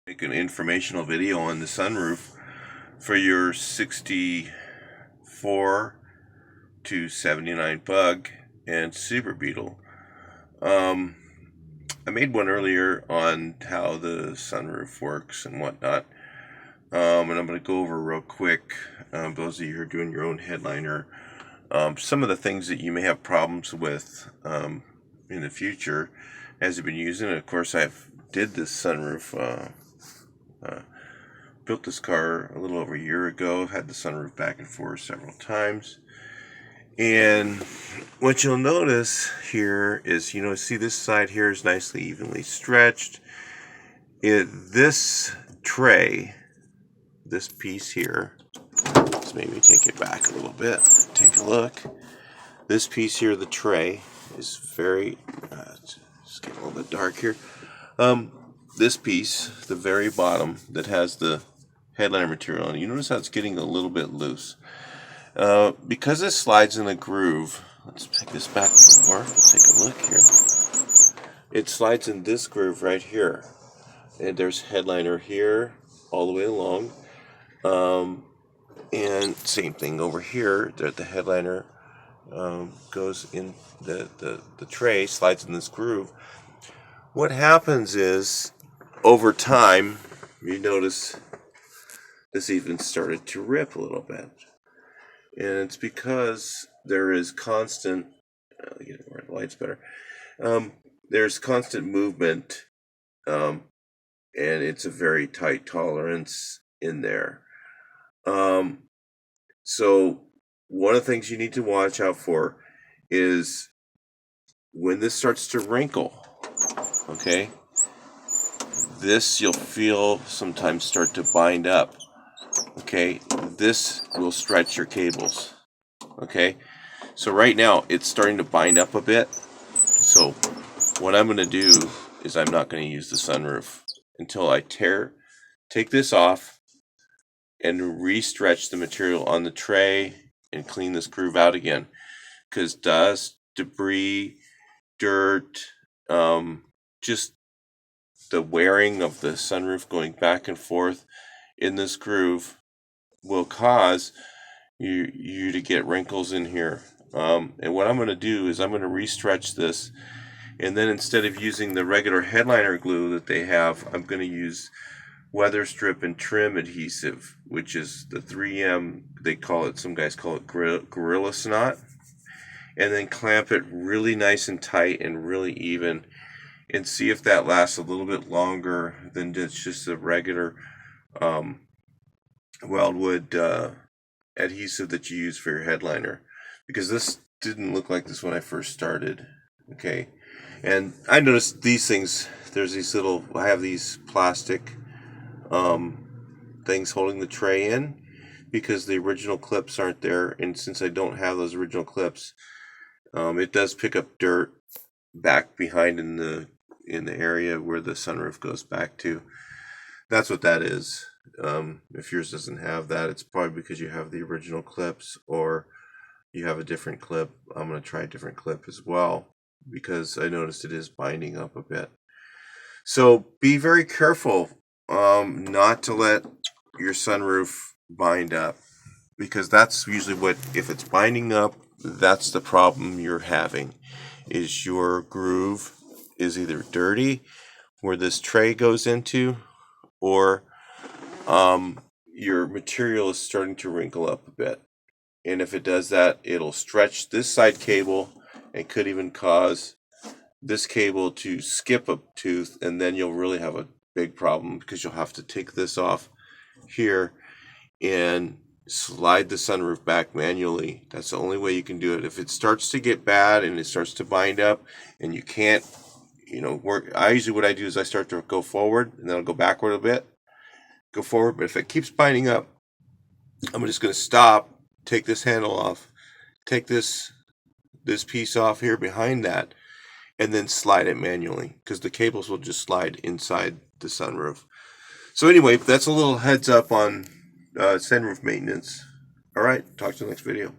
Make an informational video on the sunroof for your 64 to 79 Bug and Super Beetle. I made one earlier on how the sunroof works and whatnot, and I'm going to go over real quick, those of you who are doing your own headliner, some of the things that you may have problems with in the future as you've been using it. Of course, I've did this sunroof. Built this car a little over a year ago, had the sunroof back and forth several times. And what you'll notice here is, see this side here is nicely evenly stretched. This tray, this piece here, let's maybe take it back a little bit, take a look. This piece here, the tray, is very, it's getting a little bit dark here. This piece, the very bottom, that has the headliner material on it, you notice how it's getting a little bit loose. Because this slides in a groove, let's take this back more, let's take a look here. It slides in this groove right here. And there's headliner here, all the way along. And same thing over here, that the headliner goes in the tray, slides in this groove. What happens is, over time, you notice this even started to rip a little bit. And it's because there is constant, get it where the light's better. There's constant movement, and it's a very tight tolerance in there. So one of the things you need to watch out for is when this starts to wrinkle, okay? This you'll feel sometimes start to bind up. Okay, this will stretch your cables. Okay, so right now it's starting to bind up a bit. So what I'm going to do is I'm not going to use the sunroof until I take this off and re-stretch the material on the tray and clean this groove out again. Because dust, debris, dirt, just the wearing of the sunroof going back and forth in this groove will cause you to get wrinkles in here. And what I'm going to do is I'm going to re-stretch this, and then instead of using the regular headliner glue that they have, I'm going to use weather strip and trim adhesive, which is the 3M, they call it, some guys call it Gorilla Snot, and then clamp it really nice and tight and really even, and see if that lasts a little bit longer than just a regular weldwood adhesive that you use for your headliner, because this didn't look like this when I first started. Okay, and I noticed these things, there's these little, I have these plastic things holding the tray in because the original clips aren't there, and since I don't have those original clips, it does pick up dirt back behind in the area where the sunroof goes back to. That's what that is. If yours doesn't have that, it's probably because you have the original clips or you have a different clip. I'm going to try a different clip as well because I noticed it is binding up a bit. So be very careful not to let your sunroof bind up, because that's usually what, if it's binding up, that's the problem you're having, is your groove is either dirty where this tray goes into, or your material is starting to wrinkle up a bit. And if it does that, it'll stretch this side cable and could even cause this cable to skip a tooth, and then you'll really have a big problem because you'll have to take this off here and slide the sunroof back manually. That's the only way you can do it. If it starts to get bad and it starts to bind up and you can't, work, what I do is I start to go forward and then I'll go backward a bit, go forward. But if it keeps binding up, I'm just going to stop, take this handle off, take this piece off here behind that, and then slide it manually, because the cables will just slide inside the sunroof. So anyway, that's a little heads up on sunroof maintenance. All right, talk to you in the next video.